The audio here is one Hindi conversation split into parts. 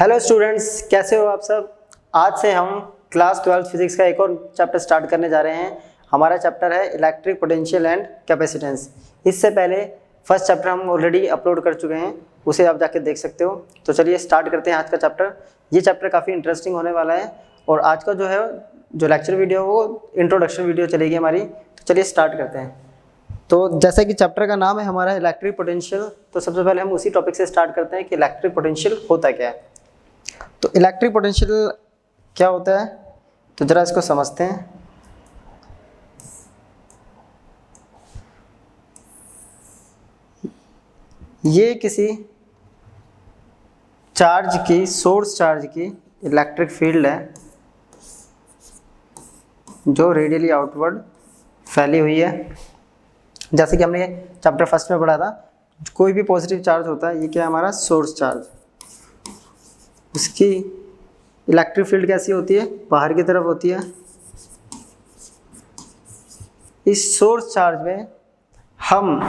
हेलो स्टूडेंट्स, कैसे हो आप सब। आज से हम क्लास 12 फिजिक्स का एक और चैप्टर स्टार्ट करने जा रहे हैं। हमारा चैप्टर है इलेक्ट्रिक पोटेंशियल एंड कैपेसिटेंस। इससे पहले फर्स्ट चैप्टर हम ऑलरेडी अपलोड कर चुके हैं, उसे आप जाके देख सकते हो। तो चलिए स्टार्ट करते हैं आज का चैप्टर। ये चैप्टर काफ़ी इंटरेस्टिंग होने वाला है और आज का जो लेक्चर वीडियो वो इंट्रोडक्शन वीडियो चलेगी हमारी। तो चलिए स्टार्ट करते हैं। तो जैसे कि चैप्टर का नाम है हमारा इलेक्ट्रिक पोटेंशियल, तो सबसे पहले हम उसी टॉपिक से स्टार्ट करते हैं कि इलेक्ट्रिक पोटेंशियल होता क्या है। तो इलेक्ट्रिक पोटेंशियल क्या होता है, तो जरा इसको समझते हैं। ये किसी चार्ज की, सोर्स चार्ज की इलेक्ट्रिक फील्ड है जो रेडियली आउटवर्ड फैली हुई है। जैसे कि हमने चैप्टर फर्स्ट में पढ़ा था, कोई भी पॉजिटिव चार्ज होता है, ये क्या है हमारा सोर्स चार्ज। उसकी इलेक्ट्रिक फील्ड कैसी होती है, बाहर की तरफ होती है। इस सोर्स चार्ज में हम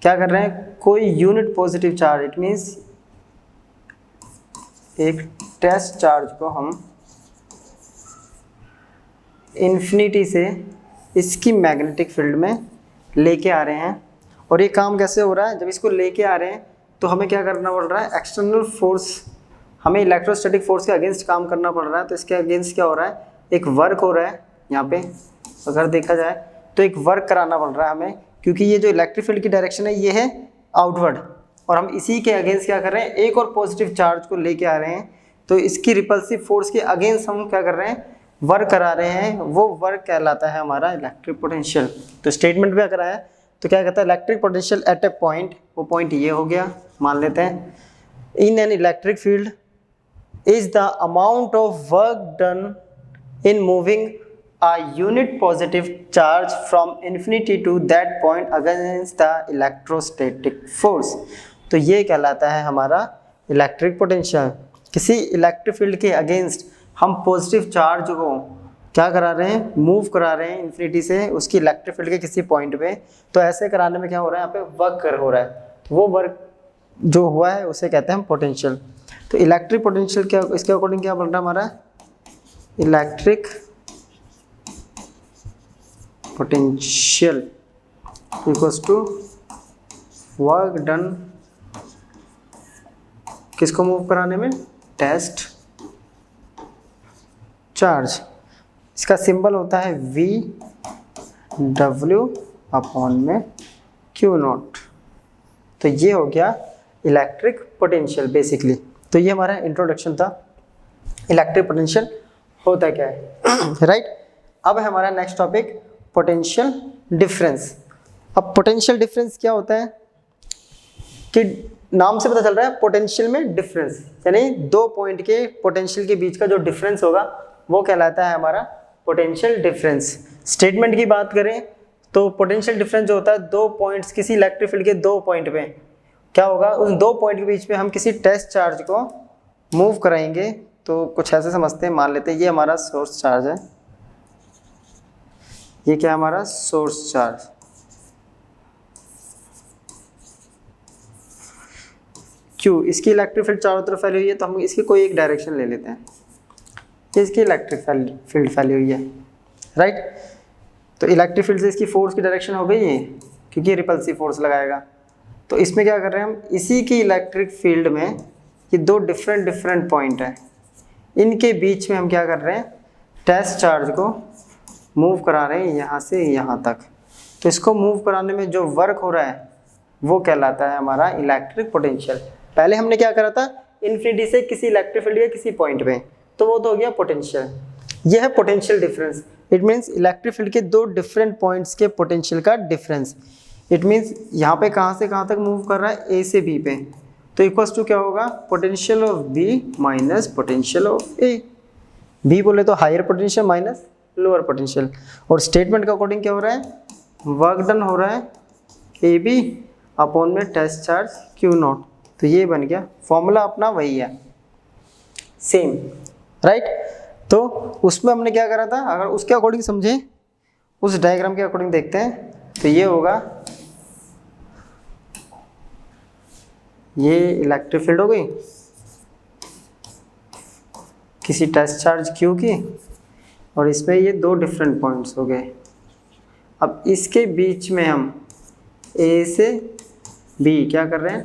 क्या कर रहे हैं, कोई unit positive charge, it means एक टेस्ट चार्ज को हम इन्फिनिटी से इसकी मैग्नेटिक फील्ड में लेके आ रहे हैं। और ये काम कैसे हो रहा है, जब इसको लेके आ रहे हैं तो हमें क्या करना पड़ रहा है, एक्सटर्नल फोर्स, हमें इलेक्ट्रोस्टैटिक फोर्स के अगेंस्ट काम करना पड़ रहा है। तो इसके अगेंस्ट क्या हो रहा है, एक वर्क हो रहा है। यहाँ पे अगर देखा जाए तो एक वर्क कराना पड़ रहा है हमें, क्योंकि ये जो इलेक्ट्रिक फील्ड की डायरेक्शन है ये है आउटवर्ड, और हम इसी के अगेंस्ट क्या कर रहे हैं, एक और पॉजिटिव चार्ज को लेके आ रहे हैं। तो इसकी रिपल्सिव फोर्स के अगेंस्ट हम क्या कर रहे हैं, वर्क करा रहे हैं। वो वर्क कहलाता है हमारा इलेक्ट्रिक पोटेंशियल। तो स्टेटमेंट में अगर आया तो क्या कहता है, इलेक्ट्रिक पोटेंशियल एट ए पॉइंट, वो पॉइंट ये हो गया, मान लेते हैं। In an electric field is the amount of work done in moving a unit positive charge from infinity to that point against the electrostatic force। तो ये कहलाता है हमारा इलेक्ट्रिक पोटेंशियल। किसी इलेक्ट्रिक फील्ड के अगेंस्ट हम पॉजिटिव चार्ज को क्या करा रहे हैं, मूव करा रहे हैं इन्फिनिटी से उसकी इलेक्ट्रिक फील्ड के किसी पॉइंट पे। तो ऐसे कराने में क्या हो रहा है, यहाँ पे वर्क हो रहा है। तो वो वर्क जो हुआ है उसे कहते हैं हम पोटेंशियल। तो इलेक्ट्रिक पोटेंशियल क्या, इसके अकॉर्डिंग क्या बन रहा है हमारा, electric potential equals to work done, किसको मूव कराने में, टेस्ट चार्ज। इसका सिंबल होता है V W अपॉन में Q नॉट। तो ये हो गया इलेक्ट्रिक पोटेंशियल बेसिकली। तो ये हमारा इंट्रोडक्शन था, इलेक्ट्रिक पोटेंशियल होता क्या है। राइट। अब है हमारा नेक्स्ट टॉपिक पोटेंशियल डिफरेंस। अब पोटेंशियल डिफरेंस क्या होता है कि नाम से पता चल रहा है पोटेंशियल में डिफरेंस, यानी दो पॉइंट के पोटेंशियल के बीच का जो डिफरेंस होगा वो कहलाता है हमारा पोटेंशियल डिफरेंस। स्टेटमेंट की बात करें तो पोटेंशियल डिफरेंस जो होता है, दो पॉइंट्स, किसी इलेक्ट्रिक फील्ड के दो पॉइंट पे क्या होगा, उन दो पॉइंट के बीच में हम किसी टेस्ट चार्ज को मूव कराएंगे। तो कुछ ऐसे समझते हैं, मान लेते हैं ये हमारा सोर्स चार्ज है, ये क्या हमारा सोर्स चार्ज, क्यों, इसकी इलेक्ट्रिक फील्ड चारों तरफ फैली हुई है। तो हम इसकी कोई एक डायरेक्शन ले लेते हैं, इसकी इलेक्ट्रिक फील्ड फैली हुई है। राइट। तो इलेक्ट्रिक फील्ड से इसकी फोर्स की डायरेक्शन हो गई है, क्योंकि रिपल्सिव फोर्स लगाएगा। तो इसमें क्या कर रहे हैं हम, इसी की इलेक्ट्रिक फील्ड में ये दो डिफरेंट पॉइंट है, इनके बीच में हम क्या कर रहे हैं, टेस्ट चार्ज को मूव करा रहे हैं यहाँ से यहाँ तक। तो इसको मूव कराने में जो वर्क हो रहा है वो कहलाता है हमारा इलेक्ट्रिक पोटेंशियल। पहले हमने क्या करा था, इन्फिनिटी से किसी इलेक्ट्रिक फील्ड के किसी पॉइंट पे, तो वो तो हो गया पोटेंशियल। यह है potential difference. It means electric field के दो डिफरेंट पॉइंट्स के पोटेंशियल का डिफरेंस। इट मीन्स यहाँ पे कहाँ से कहाँ तक मूव कर रहा है, ए से बी पे। तो इक्वल्स टू क्या होगा, potential of B minus potential of A. B बोले तो higher potential minus lower potential. और स्टेटमेंट के अकॉर्डिंग क्या हो रहा है, वर्क डन हो रहा है ए बी अपॉन में टेस्ट चार्ज क्यू नॉट। तो ये बन गया, फॉर्मूला अपना वही है सेम। राइट। तो उसमें हमने क्या करा था, अगर उसके अकॉर्डिंग समझे, उस डायग्राम के अकॉर्डिंग देखते हैं, तो ये होगा, ये इलेक्ट्रिक फील्ड हो गई, किसी टेस्ट चार्ज Q की, और इसमें ये दो डिफरेंट पॉइंट्स हो गए। अब इसके बीच में हम A से B क्या कर रहे हैं,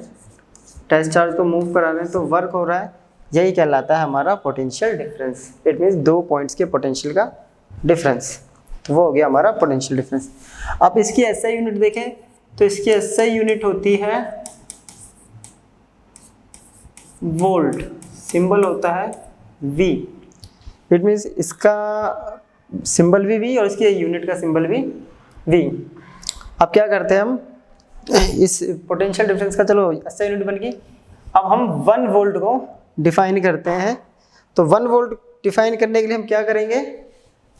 टेस्ट चार्ज को मूव करा रहे हैं, तो वर्क हो रहा है, यही कहलाता है हमारा पोटेंशियल डिफरेंस। इट मीन्स दो पॉइंट्स के पोटेंशियल का डिफरेंस, तो वो हो गया हमारा पोटेंशियल डिफरेंस। अब इसकी एसआई यूनिट देखें तो इसकी एसआई यूनिट होती है वोल्ट, सिंबल होता है V। इट मीन्स इसका सिंबल भी V और इसकी यूनिट का सिंबल भी V। अब क्या करते हैं हम, इस पोटेंशियल डिफरेंस का चलो एसआई यूनिट बन गई। अब हम 1 वोल्ट को डिफाइन करते हैं, तो 1 वोल्ट डिफाइन करने के लिए हम क्या करेंगे,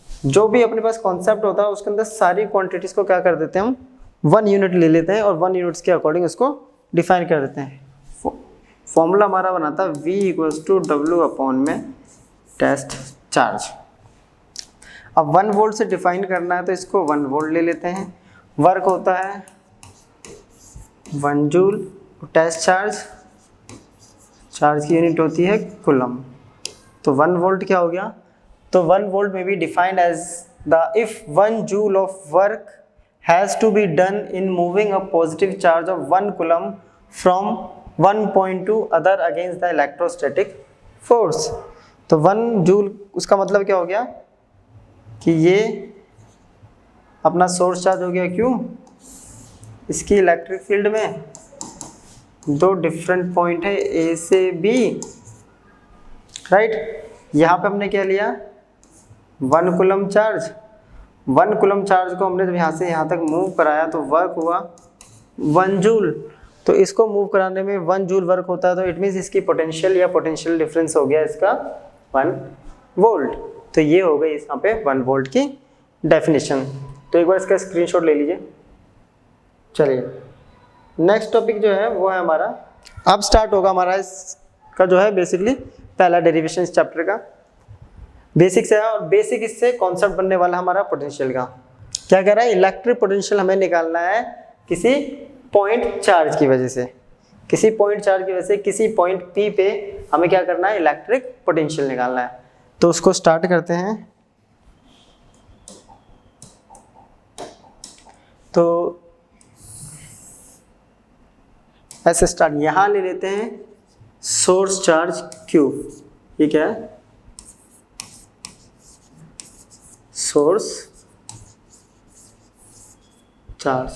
जो भी अपने पास कॉन्सेप्ट होता है उसके अंदर सारी क्वांटिटीज को क्या कर देते हैं हम 1 यूनिट ले लेते हैं और 1 यूनिट्स के अकॉर्डिंग उसको डिफाइन कर देते हैं। फॉर्मूला हमारा बना था V = W अपॉन में टेस्ट चार्ज। अब 1 वोल्ट से डिफाइन करना है तो इसको 1 वोल्ट ले लेते हैं। वर्क होता है 1 जूल, टेस्ट चार्ज की यूनिट होती है कूलम। तो 1 वोल्ट क्या हो गया, तो 1 volt may be defined as the if 1 joule of work has to be done in moving a positive charge of 1 coulomb from one point to other against the electrostatic force. तो 1 जूल उसका मतलब क्या हो गया कि ये अपना सोर्स चार्ज हो गया, क्यों, इसकी इलेक्ट्रिक फील्ड में दो डिफरेंट पॉइंट है A से B, राइट। यहाँ पे हमने क्या लिया 1 कूलम चार्ज, 1 कूलम चार्ज को हमने जब यहाँ से यहाँ तक मूव कराया तो वर्क हुआ 1 जूल। तो इसको मूव कराने में 1 जूल वर्क होता है, तो इट मीन्स इसकी पोटेंशियल या पोटेंशियल डिफरेंस हो गया इसका 1 वोल्ट। तो ये हो गई यहाँ पे 1 वोल्ट की डेफिनेशन। तो एक बार इसका स्क्रीनशॉट ले लीजिए। चलिए नेक्स्ट टॉपिक जो है वो है हमारा, अब स्टार्ट होगा हमारा इसका जो है बेसिकली पहला डेरिवेशन इस चैप्टर का। बेसिक से है और बेसिक इससे कॉन्सेप्ट बनने वाला हमारा पोटेंशियल का। क्या कह रहा है, इलेक्ट्रिक पोटेंशियल हमें निकालना है किसी पॉइंट चार्ज की वजह से, किसी पॉइंट चार्ज की वजह से किसी पॉइंट P पे हमें क्या करना है, इलेक्ट्रिक पोटेंशियल निकालना है। तो उसको स्टार्ट करते हैं। तो ऐसे स्टार्ट, यहां ले लेते हैं सोर्स चार्ज Q, ये क्या है, सोर्स चार्ज,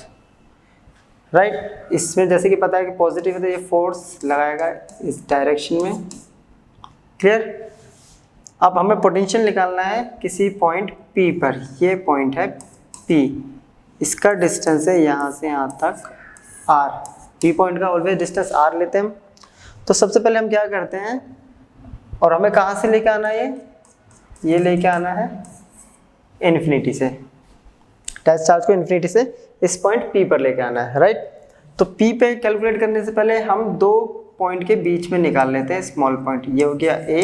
राइट। इसमें जैसे कि पता है कि पॉजिटिव है तो ये फोर्स लगाएगा इस डायरेक्शन में, क्लियर। अब हमें पोटेंशियल निकालना है किसी पॉइंट P पर, ये पॉइंट है P, इसका डिस्टेंस है यहाँ से यहाँ तक R। P पॉइंट का ऑलवेज डिस्टेंस R लेते हैं हम। तो सबसे पहले हम क्या करते हैं, और हमें कहाँ से लेके आना है, ये लेके आना है इन्फिनिटी से, टेस्ट चार्ज को इन्फिनिटी से इस पॉइंट P पर लेके आना है, राइट। तो P पे कैलकुलेट करने से पहले हम दो पॉइंट के बीच में निकाल लेते हैं स्मॉल पॉइंट, ये हो गया A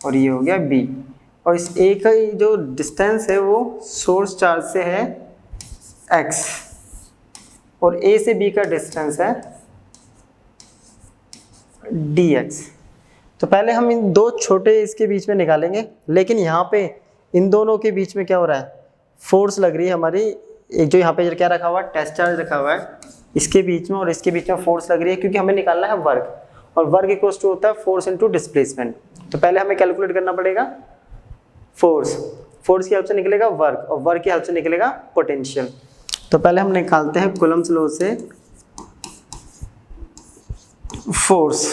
और ये हो गया B। और इस A का जो डिस्टेंस है वो सोर्स चार्ज से है x, और A से B का डिस्टेंस है dx। तो पहले हम इन दो छोटे इसके बीच में निकालेंगे, लेकिन यहाँ पे इन दोनों के बीच में क्या हो रहा है, फोर्स लग रही है हमारी, एक जो यहाँ पे क्या रखा हुआ है, टेस्ट चार्ज रखा हुआ है, इसके बीच में और इसके बीच में फोर्स लग रही है, क्योंकि हमें निकालना है वर्क, और वर्क इक्वल्स टू होता है फोर्स इनटू डिस्प्लेसमेंट। तो पहले हमें कैलकुलेट करना पड़ेगा फोर्स, फोर्स की हेल्प से निकलेगा वर्क, और वर्क की हेल्प से निकलेगा पोटेंशियल। तो पहले हम निकालते हैं कूलम्स लॉ से फोर्स।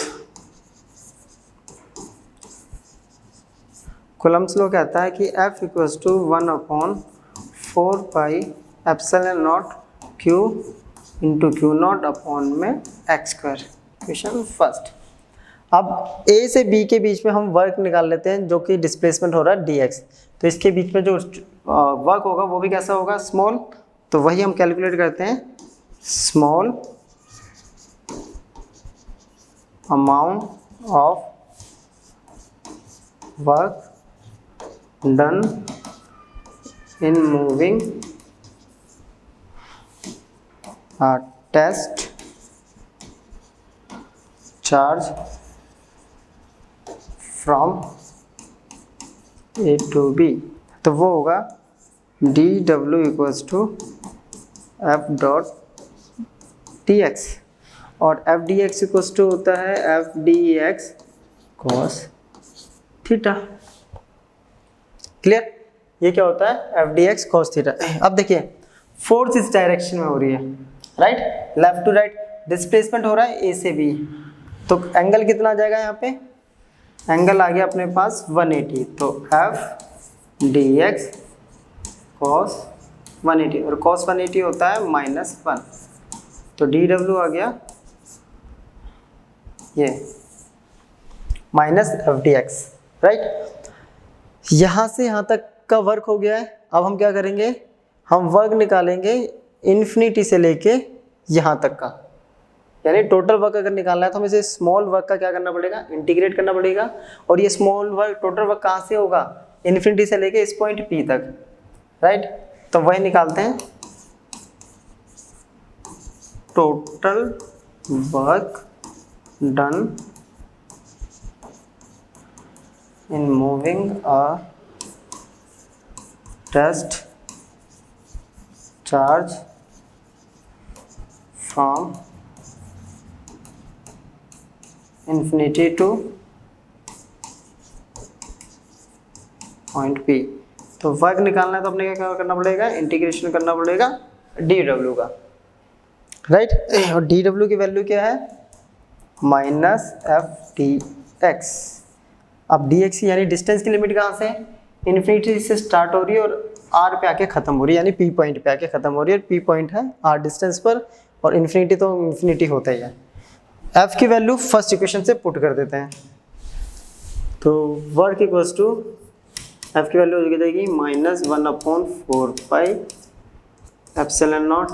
कूलम्स लॉ कहता है कि F equals to 1/4 pi epsilon naught Q into Q naught upon में x स्क्वायर। Question first. अब A से B के बीच में हम वर्क निकाल लेते हैं, जो कि डिस्प्लेसमेंट हो रहा है dx। तो इसके बीच में जो वर्क होगा वो भी कैसा होगा, स्मॉल। तो वही हम कैलकुलेट करते हैं, small amount of work done in moving a test charge from A to B, तो वो होगा D W equals to F dot D X, और F D X equals to होता है F D X cos theta. Clear? ये क्या होता है? F D X cos theta. अब देखिए फोर्स इस डायरेक्शन में हो रही है, right, left to right, displacement हो रहा है ए से बी, तो एंगल कितना आ जाएगा यहाँ पे? एंगल आ गया अपने पास 180, तो एफ डी एक्स कॉस 180, और कॉस 180 होता है -1, तो डी डब्ल्यू आ गया ये minus F D x, right. यहाँ से यहाँ तक का वर्क हो गया है। अब हम क्या करेंगे? हम वर्क निकालेंगे इन्फिनिटी से लेके यहाँ तक का, यानी टोटल वर्क अगर निकालना है तो हमें इसे स्मॉल वर्क का क्या करना पड़ेगा? इंटीग्रेट करना पड़ेगा। और ये स्मॉल वर्क, टोटल वर्क कहाँ से होगा? इन्फिनिटी से लेके इस पॉइंट P तक, राइट। तो वही निकालते हैं, total work done in moving a test charge from infinity to point P। तो वर्क निकालना है तो अपने क्या करना पड़ेगा? इंटीग्रेशन करना पड़ेगा डी डब्ल्यू का, राइट। और डी डब्ल्यू की वैल्यू क्या है? Minus F D x. अब डी एक्स यानी डिस्टेंस की लिमिट कहाँ से? इन्फिनिटी से स्टार्ट हो रही है और आर पे आके ख़त्म हो रही है, यानी पी पॉइंट पे आके ख़त्म हो रही है। पी पॉइंट है आर डिस्टेंस पर, और इन्फिनिटी तो इन्फिनिटी होता ही है। एफ की वैल्यू फर्स्ट इक्वेशन से पुट कर देते हैं, तो वर्क इक्वल्स टू एफ की वैल्यू हो जाएगी -1/4 एप्सिलॉन नॉट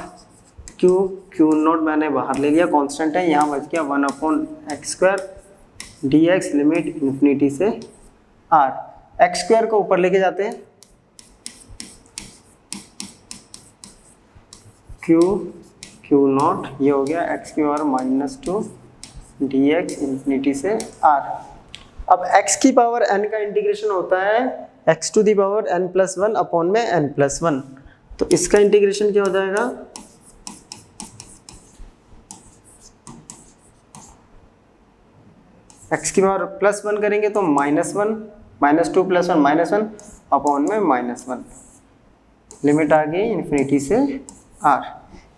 क्यू नॉट मैंने बाहर ले लिया, कांस्टेंट है, यहाँ बच गया 1/x² dx लिमिट इन्फिनिटी से r। x² को ऊपर लेके जाते हैं, क्यू नॉट, ये हो गया x⁻² dx इन्फिनिटी से r। अब x की पावर n का इंटीग्रेशन होता है x⁻n+1 अपॉन में n+1, तो इसका इंटीग्रेशन क्या हो जाएगा? x की पावर +1 करेंगे तो -1, -2 + 1 -1 अपॉन में -1, लिमिट आ गई इन्फिनिटी से r।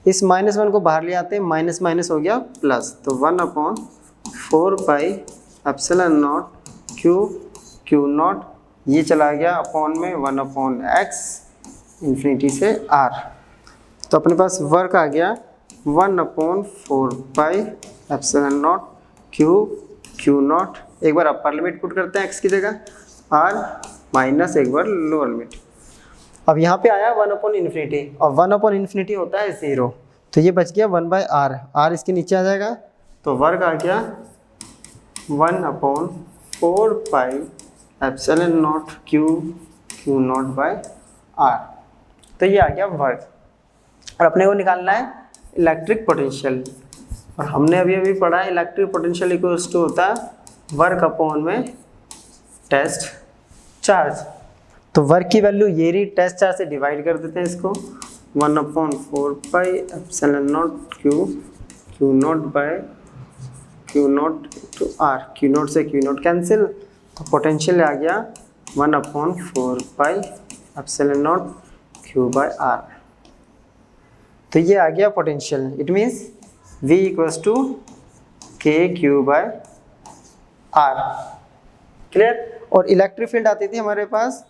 इस -1 को बाहर ले आते हैं, माइनस माइनस हो गया प्लस, तो 1/4 एप्सिलॉन नॉट क्यू नॉट, ये चला गया अपॉन में 1/x इन्फिनिटी से r। तो अपने पास वर्क आ गया 1/4 एप्सिलॉन नॉट क्यू नॉट। एक बार अपर लिमिट पुट करते हैं x की जगह r, माइनस एक बार लोअर लिमिट। अब यहाँ पे आया 1/∞, और 1/∞ होता है 0, तो ये बच गया 1/r, r इसके नीचे आ जाएगा, तो वर्क आ गया 1/4 epsilon naught Q naught by r। तो ये आ गया वर्क। और अपने को निकालना है इलेक्ट्रिक पोटेंशियल, और हमने अभी पढ़ा है इलेक्ट्रिक पोटेंशियल इक्वल्स टू होता है वर्क अपॉन में टेस्ट चार्ज। तो वर्क की वैल्यू ये रही, टेस्ट चार्ज से डिवाइड कर देते हैं इसको, 1/4 epsilon naught Q naught by Q naught two r, Q naught से क्यू नॉट कैंसिल, तो पोटेंशियल आ गया 1/4 epsilon naught Q by r। तो ये आ गया potential, it means V equals to KQ by R। Clear? और इलेक्ट्रिक फील्ड आती थी हमारे पास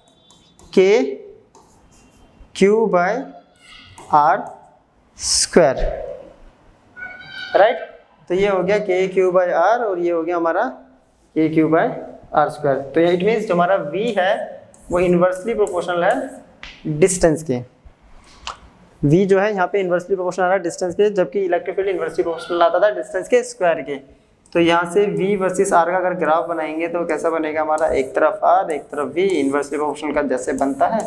KQ बाय R², राइट। तो ये हो गया KQ बाय R, और ये हो गया हमारा KQ बाय R²। तो इट मीन्स जो हमारा V है वो इन्वर्सली प्रोपोर्शनल है डिस्टेंस के। V जो है यहाँ पे इन्वर्सली प्रोपोर्शनल आ रहा है डिस्टेंस के, जबकि इलेक्ट्रिक फील्ड इन्वर्सली प्रोपोर्शनल आता था डिस्टेंस के स्क्वायर के। तो यहाँ से V वर्सेस R का अगर ग्राफ बनाएंगे तो कैसा बनेगा हमारा? एक तरफ R एक तरफ V, इन्वर्सली प्रोपोर्शनल का जैसे बनता है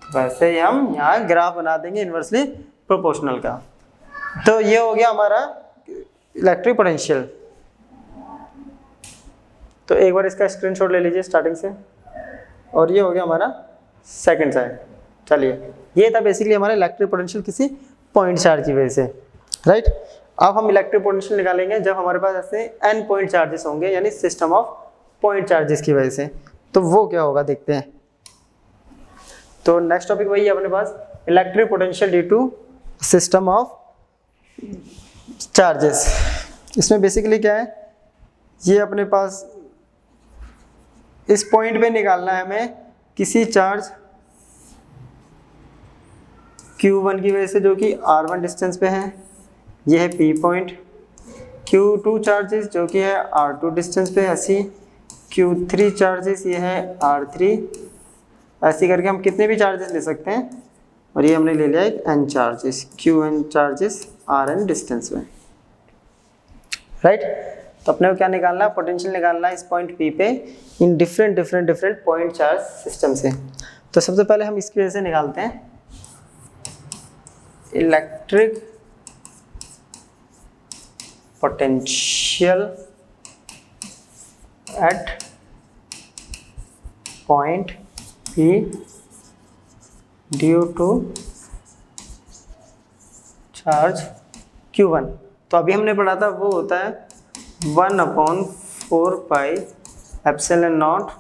वैसे ही हम यहाँ ग्राफ बना देंगे इन्वर्सली प्रोपोर्शनल का। तो ये हो गया हमारा इलेक्ट्रिक पोटेंशियल। तो एक बार इसका स्क्रीनशॉट ले लीजिए स्टार्टिंग से। और ये हो गया हमारा सेकंड साइड। चलिए, ये था बेसिकली हमारा इलेक्ट्रिक पोटेंशियल किसी पॉइंट चार्ज की वजह से, राइट। अब हम इलेक्ट्रिक पोटेंशियल निकालेंगे जब हमारे पास ऐसे n पॉइंट चार्जेस होंगे, यानी सिस्टम ऑफ पॉइंट चार्जेस की वजह से। तो वो क्या होगा देखते हैं। तो नेक्स्ट टॉपिक वही है अपने पास, electric potential due to system of charges. इसमें बेसिकली क्या है, ये अपने पास इस पॉइंट पे निकालना है हमें किसी चार्ज Q1 की वजह से जो कि R1 डिस्टेंस पे है, ये है P पॉइंट। Q2 चार्जेस जो कि है R2 डिस्टेंस पे, ऐसी Q3 चार्जेस ये है R3। ऐसे करके हम कितने भी चार्जेस ले सकते हैं, और ये हमने ले लिया एक N charges, Qn charges Rn distance में, राइट। तो अपने को क्या निकालना है, पोटेंशियल निकालना है इस पॉइंट P पे in different point charge system से। तो सबसे पहले हम इसकी वजह से निकालते हैं electric potential at point P due to charge Q1। तो अभी हमने पढ़ा था वो होता है 1/4 pi epsilon not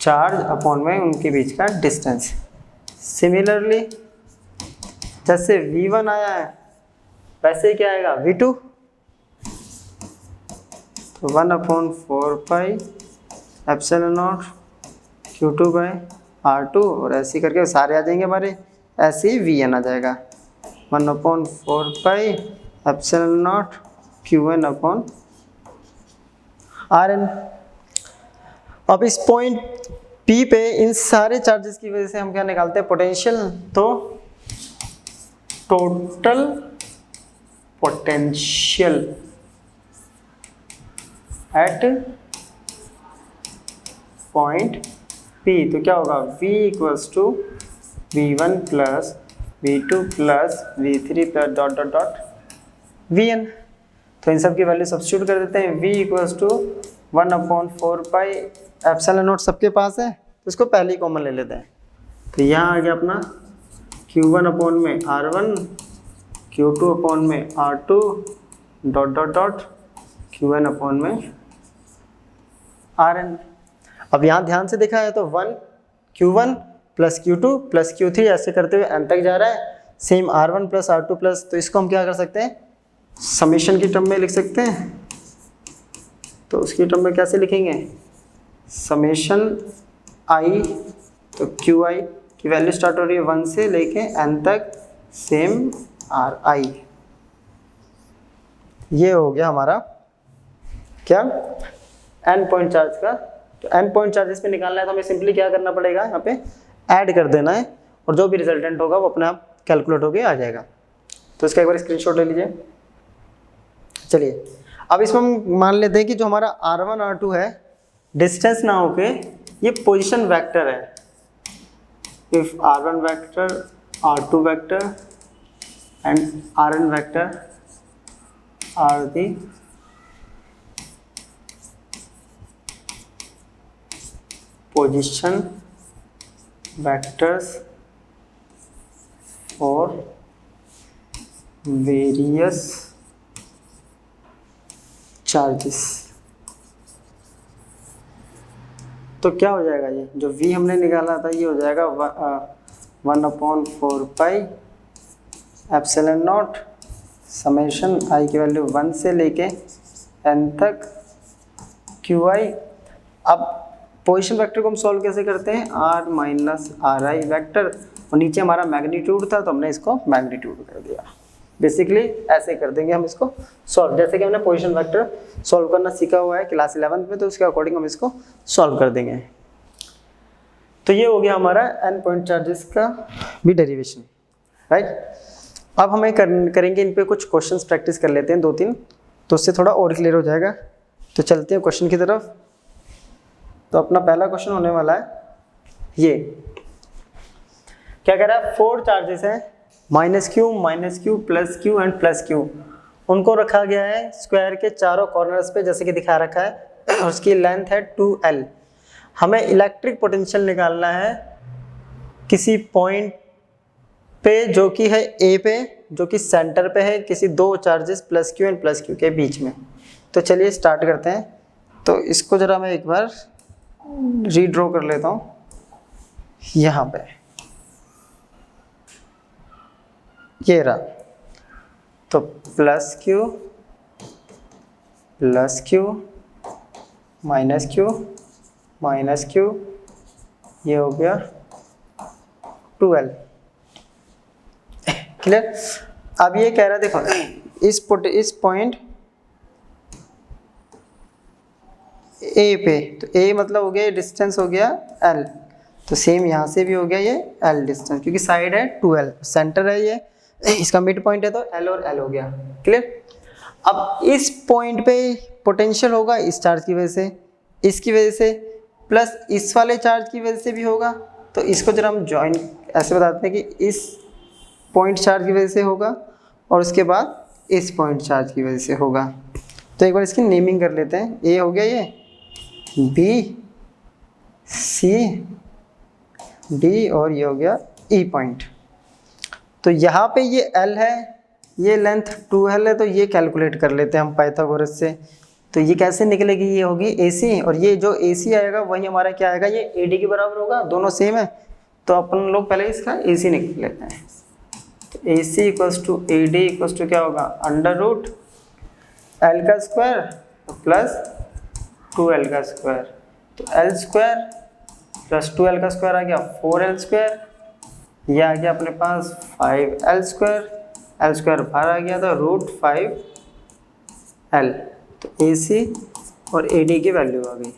charge upon में उनके बीच का डिस्टेंस। सिमिलरली जैसे V1 आया है वैसे ही क्या आएगा V2, तो 1/4 pi epsilon not Q2 by R2, और ऐसे ही करके सारे आ जाएंगे हमारे, ऐसे ही Vn आ जाएगा 1/4 pi epsilon not Qn upon Rn। अब इस पॉइंट P पे इन सारे चार्जेस की वजह से हम क्या निकालते हैं, पोटेंशियल। तो total potential at point P, तो क्या होगा V equals to V1 plus V2 plus V3 plus dot dot dot Vn। तो इन सब की वैल्यू सब्स्टिट्यूट कर देते हैं। V equals to 1/4 pi epsilon naught सबके पास है, तो इसको पहले ही कॉमन ले लेते हैं। तो यहाँ आ गया अपना Q1 अपॉन में R1, Q2 अपॉन में R2 dot dot dot Qn upon में Rn। अब यहाँ ध्यान से देखा है तो Q1 plus Q2 plus Q3 ऐसे करते हुए n तक जा रहा है। Same R1 plus R2 plus, तो इसको हम क्या कर सकते हैं, समेशन की टर्म में लिख सकते हैं। तो उसकी टर्म में कैसे लिखेंगे, समेशन I, तो Qi की वैल्यू स्टार्ट हो रही है 1 से लेके n तक, सेम Ri। ये हो गया हमारा क्या, n पॉइंट चार्ज का। तो n पॉइंट चार्जेस पे निकालना है तो हमें सिंपली क्या करना पड़ेगा, यहाँ पे ऐड कर देना है, और जो भी रिजल्टेंट होगा वो अपने आप कैलकुलेट होके आ जाएगा। तो इसका एक बार स्क्रीनशॉट ले लीजिए। चलिए, अब इसमें हम मान लेते हैं कि जो हमारा R1 R2 है, डिस्टेंस ना होके ये पोजीशन वेक्टर है। If R1 vector, R2 vector and Rn vector are the position vectors for various charges, तो क्या हो जाएगा, ये जो V हमने निकाला था ये हो जाएगा 1/4 pi epsilon not summation I की वैल्यू 1 से लेके n तक Qi। अब पोजीशन वेक्टर को हम सॉल्व कैसे करते हैं, R माइनस Ri वेक्टर, और नीचे हमारा मैग्नीट्यूड था तो हमने इसको मैग्नीट्यूड कर दिया। बेसिकली ऐसे कर देंगे हम इसको सॉल्व, जैसे कि हमने पोजीशन वेक्टर सॉल्व करना सीखा हुआ है क्लास 11th में, तो उसके अकॉर्डिंग हम इसको सॉल्व कर देंगे। तो ये हो गया हमारा n पॉइंट चार्जेस का भी डेरिवेशन, राइट। अब हमें करेंगे इन पे कुछ क्वेश्चंस प्रैक्टिस कर लेते हैं 2-3, तो उससे थोड़ा और क्लियर हो जाएगा। तो चलते हैं क्वेश्चन की तरफ। तो अपना पहला क्वेश्चन होने वाला है ये, क्या कह रहा है, 4 चार्जेस हैं -q plus q and plus q, उनको रखा गया है स्क्वायर के चारों कॉर्नर्स पे जैसे कि दिखा रखा है, और उसकी लेंथ है 2l। हमें इलेक्ट्रिक पोटेंशियल निकालना है किसी पॉइंट पे जो कि है ए पे, जो कि सेंटर पे है किसी दो charges plus Q and plus Q के बीच में। तो चलिए स्टार्ट करते हैं। तो इसको जरा मैं एक बार रीड्रॉ कर लेता हूँ यहाँ पे, ये रहा। तो प्लस क्यू माइनस क्यू, ये हो गया 12। क्लियर। अब ये कह रहा है देखो इस पॉइंट ए पे, तो ए मतलब हो गया डिस्टेंस हो गया एल, तो सेम यहाँ से भी हो गया ये एल डिस्टेंस, क्योंकि साइड है 12, सेंटर है ये, इसका मिड पॉइंट है तो एल और एल हो गया। क्लियर। अब इस पॉइंट पे पोटेंशियल होगा इस चार्ज की वजह से, इसकी वजह से, प्लस इस वाले चार्ज की वजह से भी होगा। तो इसको जरा हम जॉइन ऐसे बताते हैं कि इस पॉइंट चार्ज की वजह से होगा और उसके बाद इस पॉइंट चार्ज की वजह से होगा। तो एक बार इसकी नेमिंग कर लेते हैं। ए हो गया ये, बी, सी, डी और ये हो गया ई पॉइंट। तो यहाँ पे ये एल है, ये लेंथ 2L है, तो ये कैलकुलेट कर लेते हैं हम पाइथागोरस से। तो ये कैसे निकलेगी, ये होगी AC, और ये जो AC आएगा वही हमारा क्या आएगा, ये AD के बराबर होगा, दोनों सेम है। तो अपन लोग पहले इसका AC निकाल लेते हैं। तो AC equals to AD equals to क्या होगा, अंडर रूट L का स्क्वायर प्लस 2L का स्क्वायर। तो L स्क्वायर प्लस 2L का स्क्वायर आ गया 4L स्क्वायर, यह आ गया अपने पास 5L स्क्वायर, L स्क्वायर बाहर आ गया था रूट 5L। तो AC और AD की वैल्यू आ गई।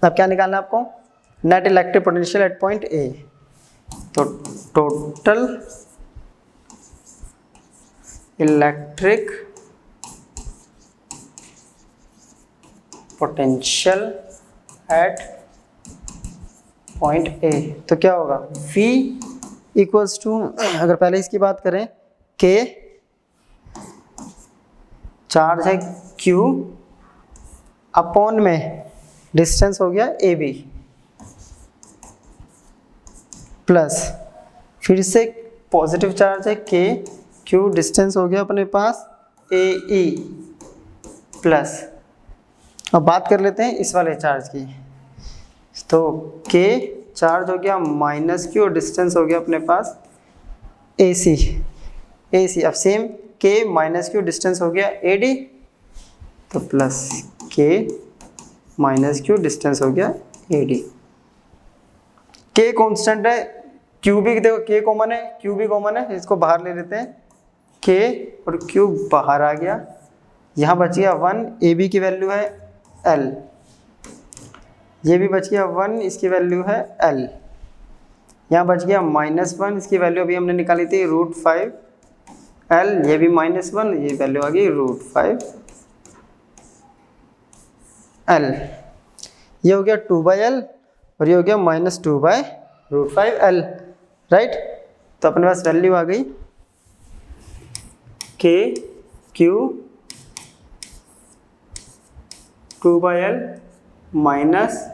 अब क्या निकालना है आपको, net electric potential at point A। तो total electric potential at point A। तो क्या होगा, V इक्वल्स टू, अगर पहले इसकी बात करें, K चार्ज है Q अपॉन में डिस्टेंस हो गया AB, प्लस फिर से पॉजिटिव चार्ज है K, Q डिस्टेंस हो गया अपने पास AE, प्लस अब बात कर लेते हैं इस वाले चार्ज की। तो K चार्ज हो गया माइनस Q और डिस्टेंस हो गया अपने पास AC। अब same K minus Q distance हो गया AD, तो plus K minus Q distance हो गया AD। K कांस्टेंट है, Q भी देखो K कॉमन है, Q भी कॉमन है, इसको बाहर ले लेते हैं। K और Q बाहर आ गया, यहाँ बच गया 1, AB की वैल्यू है L, ये भी बच गया 1, इसकी वैल्यू है L, यहाँ बच गया -1, इसकी वैल्यू अभी हमने निकाली थी रूट 5L, ये भी -1, ये वैल्यू आ गई रूट 5L। ये हो गया 2/L और ये हो गया -2/√5L, राइट। तो अपने पास वैल्यू आ गई K Q 2/L माइनस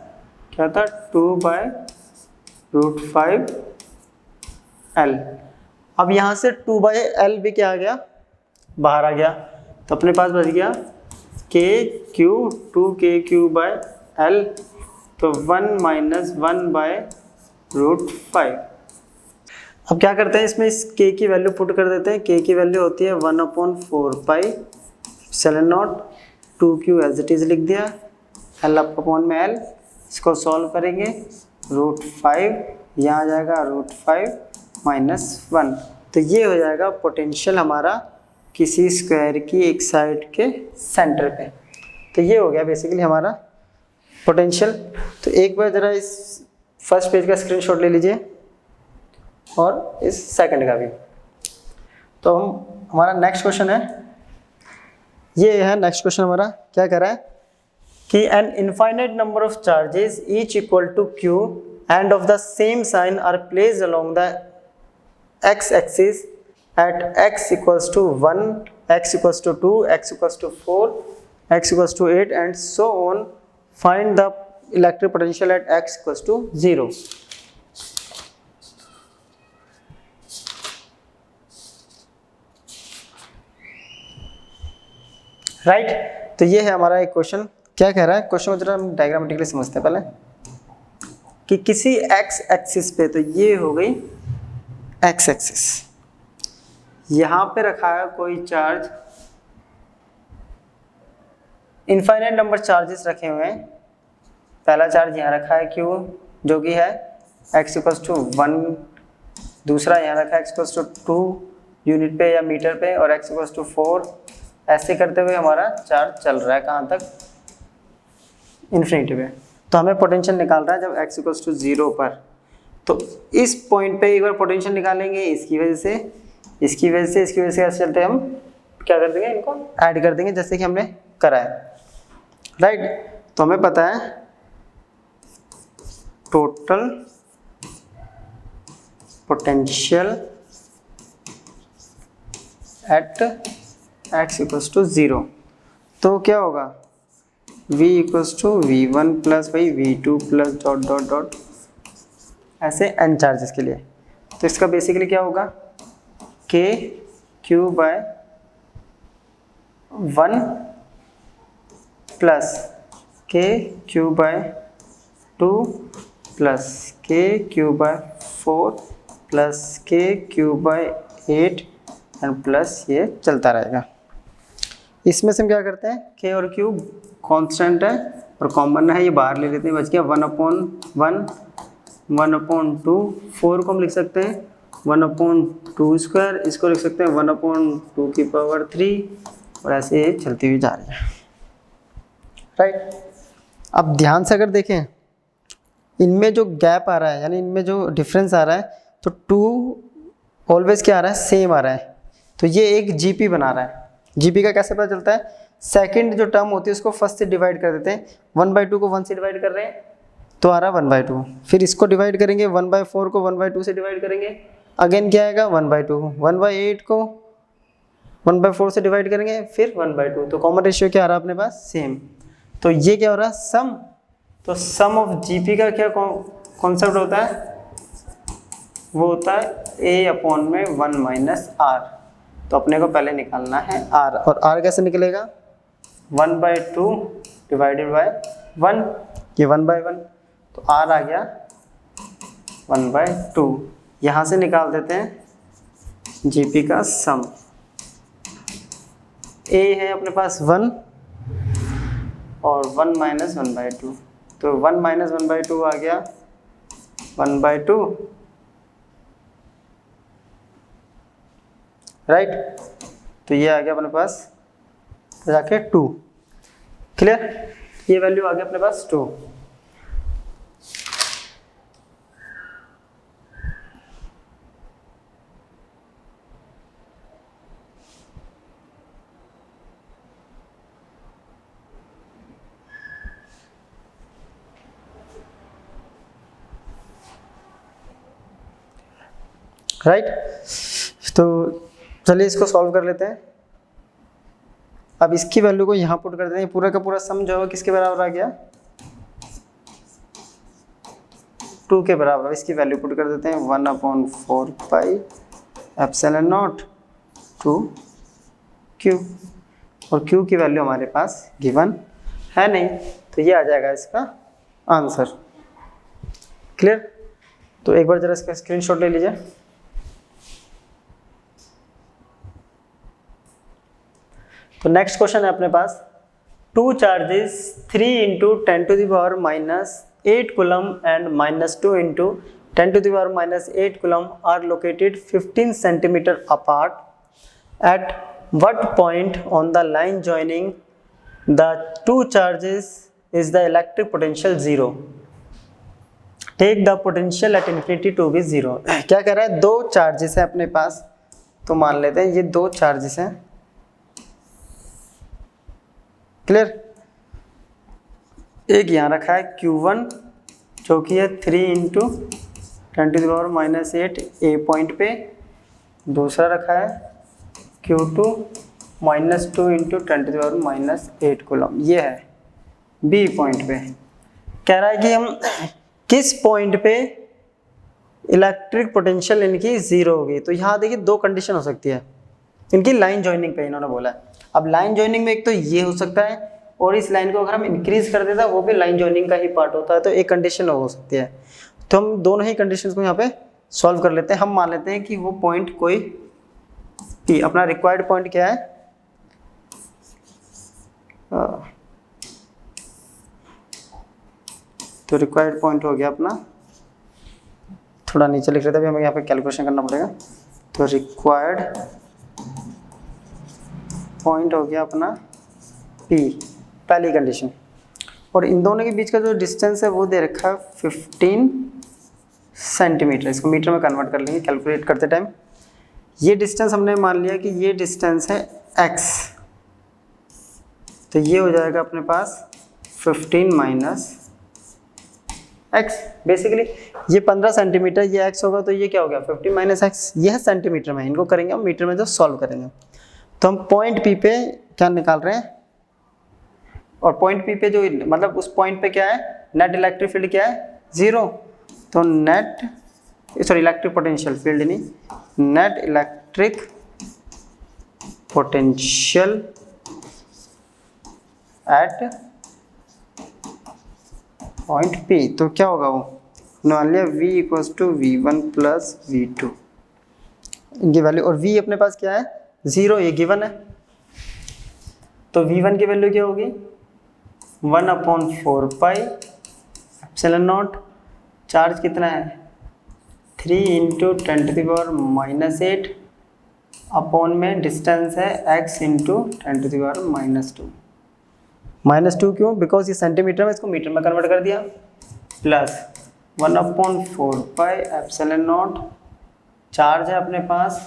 क्या था 2/√5L। अब यहाँ से 2/L भी क्या आ गया, बाहर आ गया, तो अपने पास बच गया KQ 2KQ/L, तो 1 - 1/√5। अब क्या करते हैं, इसमें इस K की वैल्यू पुट कर देते हैं। K की वैल्यू होती है 1/4πε0, 2Q एज इट इज लिख दिया, L अपॉन में L, इसको सॉल्व करेंगे √5, यहाँ आ जाएगा √5 - 1। तो ये हो जाएगा पोटेंशियल हमारा किसी स्क्वायर की एक साइड के सेंटर पे। तो ये हो गया बेसिकली हमारा पोटेंशियल। तो एक बार ज़रा इस फर्स्ट पेज का स्क्रीनशॉट ले लीजिए और इस सेकंड का भी। तो हमारा नेक्स्ट क्वेश्चन है, ये है नेक्स्ट क्वेश्चन हमारा, क्या कह रहा है कि an infinite number of charges each equal to Q and of the same sign are placed along the x axis at x equals to 1, x equals to 2, x equals to 4, x equals to 8 and so on. Find the electric potential at x equals to 0। Right, तो ये है हमारा एक क्वेश्चन। क्या कह रहा है क्वेश्चन को जरा हम डायग्रामेटिकली समझते हैं पहले कि किसी x एक्सिस पे, तो ये हो गई x एक्सिस, यहाँ पे रखा है कोई चार्ज, इनफाइनाइट नंबर चार्जेस रखे हुए हैं। पहला चार्ज यहाँ रखा है Q जो कि है x इक्वल्स टू 1, दूसरा यहाँ रखा है x इक्वल्स टू 2 यूनिट पे या मीटर पे, और x इक्वल्स टू 4। ऐसे करते हुए हमारा चार्ज चल रहा है कहाँ तक, इन्फिनिटी पे। तो हमें पोटेंशियल निकाल रहा है जब x इक्वल्स टू 0 पर। तो इस पॉइंट पे एक बार पोटेंशियल निकालेंगे, इसकी वजह से, इसकी वजह से, इसकी वजह से, ऐसे चलते हम क्या कर देंगे, इनको ऐड कर देंगे जैसे कि हमने करा है। राइट, तो हमें पता है total potential at x equals to 0। तो क्या होगा, v equals to v1 plus भाई v2 plus dot dot dot, ऐसे n चार्जेस के लिए। तो इसका बेसिकली क्या होगा, k q by 1 plus k q by 2 plus k q by 4 plus k q by 8 and plus ये चलता रहेगा। इसमें से हम क्या करते हैं, k और q कांस्टेंट है और कॉमन है, ये बाहर ले लेते हैं, बच गया 1/1, 1/2। 4 को हम लिख सकते हैं 1/2 स्क्वायर, इसको लिख सकते हैं 1/2 की पावर 3, और ऐसे ये चलती हुई जा रही है। राइट, अब ध्यान से अगर देखें इनमें जो गैप आ रहा है, यानी इनमें जो डिफरेंस आ रहा है, तो 2 ऑलवेज क्या आ रहा है, सेम आ रहा है। तो ये एक जीपी बना रहा है। जीपी का कैसे पता चलता है, सेकंड जो टर्म होती है उसको फर्स्ट से डिवाइड कर देते हैं। 1/2 को 1 से डिवाइड कर रहे हैं तो आ रहा है 1/2, फिर इसको डिवाइड करेंगे 1/4 को 1/2 से डिवाइड करेंगे, अगेन क्या आएगा 1/2, 1/8 को 1/4 से डिवाइड करेंगे, फिर 1/2। तो कॉमन रेशियो क्या आ रहा है अपने पास, सेम। तो ये क्या हो रहा है, सम। तो सम ऑफ जीपी का क्या कॉन्सेप्ट होता है, वो होता है a/1 - r। तो अपने को पहले निकालना है r, और r कैसे निकलेगा, 1/2 डिवाइडेड बाय 1, ये 1/1, तो r आ गया 1/2। यहाँ से निकाल देते हैं जीपी का सम। a है अपने पास 1 और 1 - 1/2, तो 1 - 1/2 आ गया 1/2। राइट, तो ये आ गया अपने पास जाके 2। क्लियर, ये वैल्यू आ गया अपने पास 2। राइट, तो चलिए इसको सॉल्व कर लेते हैं। अब इसकी वैल्यू को यहाँ पुट कर देते हैं। पूरा का पूरा सम जो है किसके बराबर आ गया, 2 के बराबर। इसकी वैल्यू पुट कर देते हैं 1/4 पाई एप्सिलॉन नॉट 2 q, और q की वैल्यू हमारे पास गिवन है नहीं, तो ये आ जाएगा इसका आंसर। क्लियर, तो एक बार जरा इसका स्क्रीनशॉट ले लीजिए। तो नेक्स्ट क्वेश्चन है अपने पास, 2 charges 3 × 10⁻⁻8 coulomb and -2 × 10⁻⁻8 coulomb are located 15 cm apart. At what point on the line joining the 2 charges is the electric potential 0? Take the potential at infinity to be 0. क्या कह रहा है, 2 चार्जेस हैं अपने पास, तो मान लेते हैं ये 2 चार्जेस हैं। क्लियर, एक यहाँ रखा है Q1 जो कि है 3 × 10⁻⁻8 ए पॉइंट पे, दूसरा रखा है Q2 -2 × 10⁻⁻8 कूलम, ये है बी पॉइंट पे। कह रहा है कि हम किस पॉइंट पे इलेक्ट्रिक पोटेंशियल इनकी जीरो होगी। तो यहाँ देखिए दो कंडीशन हो सकती है इनकी लाइन जॉइनिंग पे, इन्होंने बोला है। अब लाइन जॉइनिंग में एक तो ये हो सकता है, और इस लाइन को अगर हम इंक्रीज कर देता वो भी लाइन जॉइनिंग का ही पार्ट होता है, तो एक कंडीशन हो सकती है। तो हम दोनों ही कंडीशंस को यहाँ पे सॉल्व कर लेते हैं। हम मान लेते हैं कि वो पॉइंट कोई P, अपना रिक्वायर्ड पॉइंट क्या है, तो रिक्वायर्ड पॉइंट हो गया अपना, थोड़ा नीचे लिख रहे थे, अभी हमें यहाँ पे कैलकुलेशन करना पड़ेगा। तो रिक्वायर्ड पॉइंट हो गया अपना P, पहली कंडीशन। और इन दोनों के बीच का जो डिस्टेंस है वो दे रखा है 15 सेंटीमीटर। इसको मीटर में कन्वर्ट कर लेंगे कैलकुलेट करते टाइम। ये डिस्टेंस हमने मान लिया कि ये डिस्टेंस है x, तो ये हो जाएगा अपने पास 15 माइनस x। बेसिकली ये 15 सेंटीमीटर, ये x होगा, तो ये क्या हो गया 15 माइनस x। ये है सेंटीमीटर में, इनको करेंगे हम मीटर में जो सॉल्व करेंगे। तो हम पॉइंट P पे क्या निकाल रहे हैं, और पॉइंट P पे जो मतलब उस पॉइंट पे क्या है, नेट इलेक्ट्रिक फील्ड क्या है, जीरो। तो नेट इलेक्ट्रिक पोटेंशियल फील्ड नहीं, net electric potential at point P। तो क्या होगा वो, मान लिया V equals to V1 plus V2 इनकी वैल्यू, और V अपने पास क्या है, जीरो, ये गिवन है। तो V1 की वैल्यू क्या होगी, 1/4 पाई एप्सिलॉन नॉट, चार्ज कितना है 3 × 10⁻⁻8 अपॉन में डिस्टेंस है x × 10⁻²। -2 क्यों, बिकॉज ये सेंटीमीटर में, इसको मीटर में कन्वर्ट कर दिया, plus 1/4 pi epsilon not, charge है अपने पास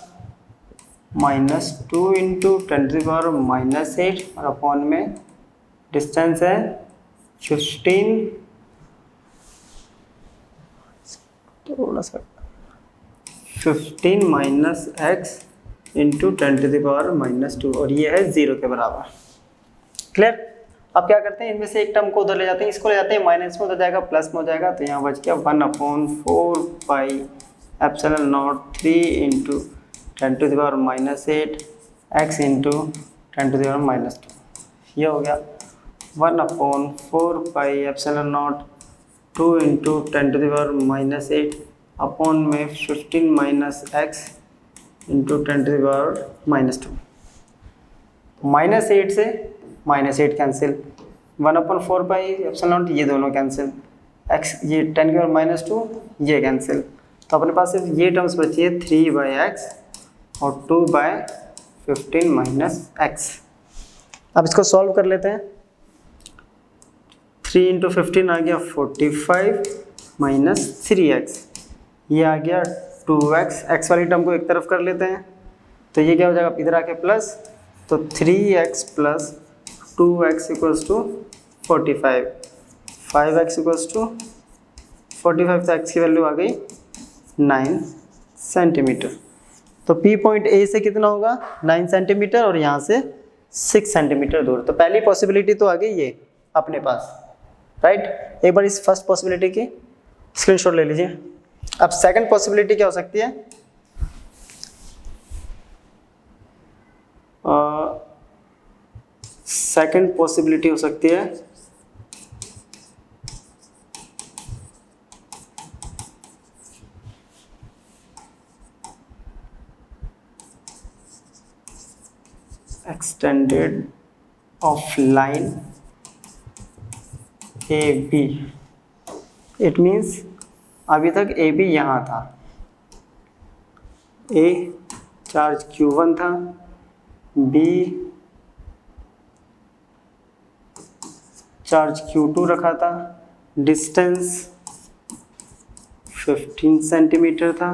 -2 × 10⁻⁻8 और अपॉन में डिस्टेंस है 15, थोड़ा सा 15 माइनस x × 10⁻², और ये है 0 के बराबर। क्लियर। अब क्या करते हैं, इनमें से एक टर्म को उधर ले जाते हैं, इसको ले जाते हैं माइनस में, उधर जाएगा प्लस में हो जाएगा। तो यहाँ बच गया 1/4 पाई एप्सिलॉन नॉट 3 × 10⁻⁻8 x × 10⁻²। ये हो गया 1/4 पाई एप्सिलॉन नॉट 2 × 10⁻⁻8 अपॉन में 15 माइनस x × 10⁻²। -8 से -8 कैंसिल, 1/4 पाई एप्सिलॉन नॉट, ये दोनों कैंसिल, x ये 10⁻², ये कैंसिल। तो अपने पास सिर्फ ये टर्म्स बची है 3/x और 2/15 माइनस x। अब इसको सॉल्व कर लेते हैं। 3 × 15 आ गया 45 माइनस 3x, ये आ गया 2x। x वाली टर्म को एक तरफ कर लेते हैं, तो ये क्या हो जाएगा, इधर आके प्लस, तो 3x plus 2x equals to 45, 5x equals to 45। तो x की वैल्यू आ गई 9 सेंटीमीटर। तो P पॉइंट A से कितना होगा 9 सेंटीमीटर, और यहाँ से 6 सेंटीमीटर दूर। तो पहली पॉसिबिलिटी तो आ गई ये अपने पास, राइट। एक बार इस फर्स्ट पॉसिबिलिटी की स्क्रीनशॉट ले लीजिए। अब सेकंड पॉसिबिलिटी क्या हो सकती है, सेकंड पॉसिबिलिटी हो सकती है extended of line AB। It means अभी तक AB यहाँ था, A चार्ज Q1 था, B चार्ज Q2 रखा था, डिस्टेंस 15 सेंटीमीटर था।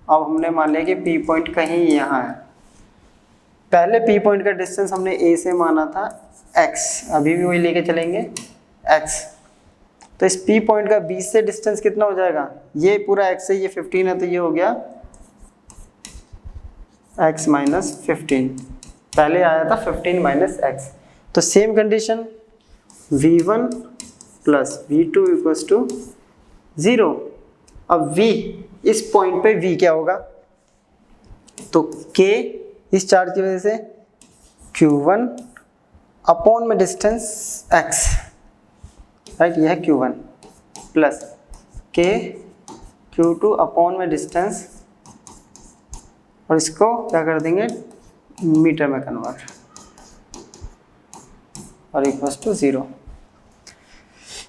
अब हमने मान लिया कि P पॉइंट कहीं यहाँ है। पहले P पॉइंट का डिस्टेंस हमने A से माना था x, अभी भी वही लेके चलेंगे x। तो इस P पॉइंट का B से डिस्टेंस कितना हो जाएगा, ये पूरा x है, ये 15 है, तो ये हो गया x माइनस 15। पहले आया था 15 माइनस x। तो same condition V1 plus V2 equals to 0। अब V, इस पॉइंट पे V क्या होगा, तो K इस चार्ज की वजह से Q1 अपॉन में डिस्टेंस x, राइट, यह है Q1 plus K Q2 upon में डिस्टेंस, और इसको क्या कर देंगे मीटर में कन्वर्ट, और इक्वल्स टू 0।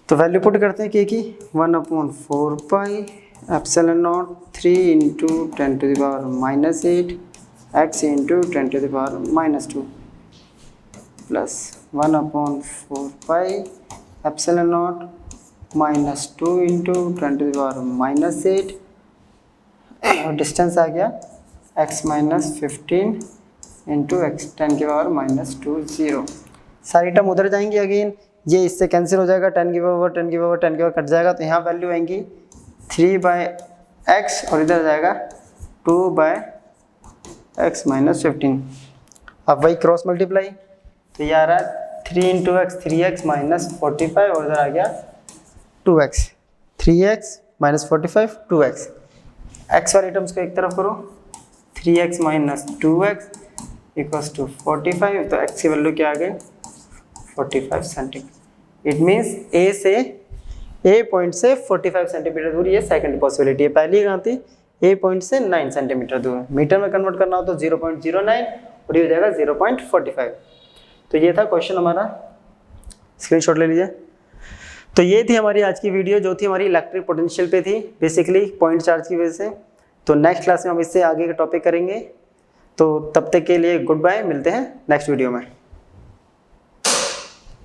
तो वैल्यू पुट करते हैं K की 1/4 pi epsilon not 3 into 10⁻⁻8 x into 10⁻⁻2 plus 1/4 pi epsilon not -2 into 10⁻⁻8, और डिस्टेंस आ गया x - 15 इंटू x 10⁻⁻2 0। सारी टर्म उधर जाएंगी अगेन, ये इससे कैंसिल हो जाएगा, 10 की पावर 10 की पावर 10 की पावर कट जाएगा, तो यहाँ वैल्यू आएंगी 3/x और इधर जाएगा 2/x - 15। अब वही क्रॉस मल्टीप्लाई, तो ये आ रहा है 3 इंटू x 3x - 45, और इधर आ गया 2x 3x - 45 2x। x वाली टर्म्स को एक तरफ करो, 3x - 2x इक्वल्स टू 45, तो x की वैल्यू क्या आ गई 45 centimetre. It means A point से 45 सेंटीमीटर दूर, ये सेकंड पॉसिबिलिटी है। पहली कहाँ थी, ए पॉइंट से 9 सेंटीमीटर दूर। मीटर में कन्वर्ट करना हो तो 0.09 और ये हो जाएगा 0.45। तो ये था क्वेश्चन हमारा, स्क्रीनशॉट ले लीजिए। तो ये थी हमारी आज की वीडियो, जो थी हमारी इलेक्ट्रिक पोटेंशियल पे थी, बेसिकली पॉइंट चार्ज की वजह से। तो नेक्स्ट क्लास में हम इससे आगे का टॉपिक करेंगे। तो तब तक के लिए गुड बाय, मिलते हैं नेक्स्ट वीडियो में।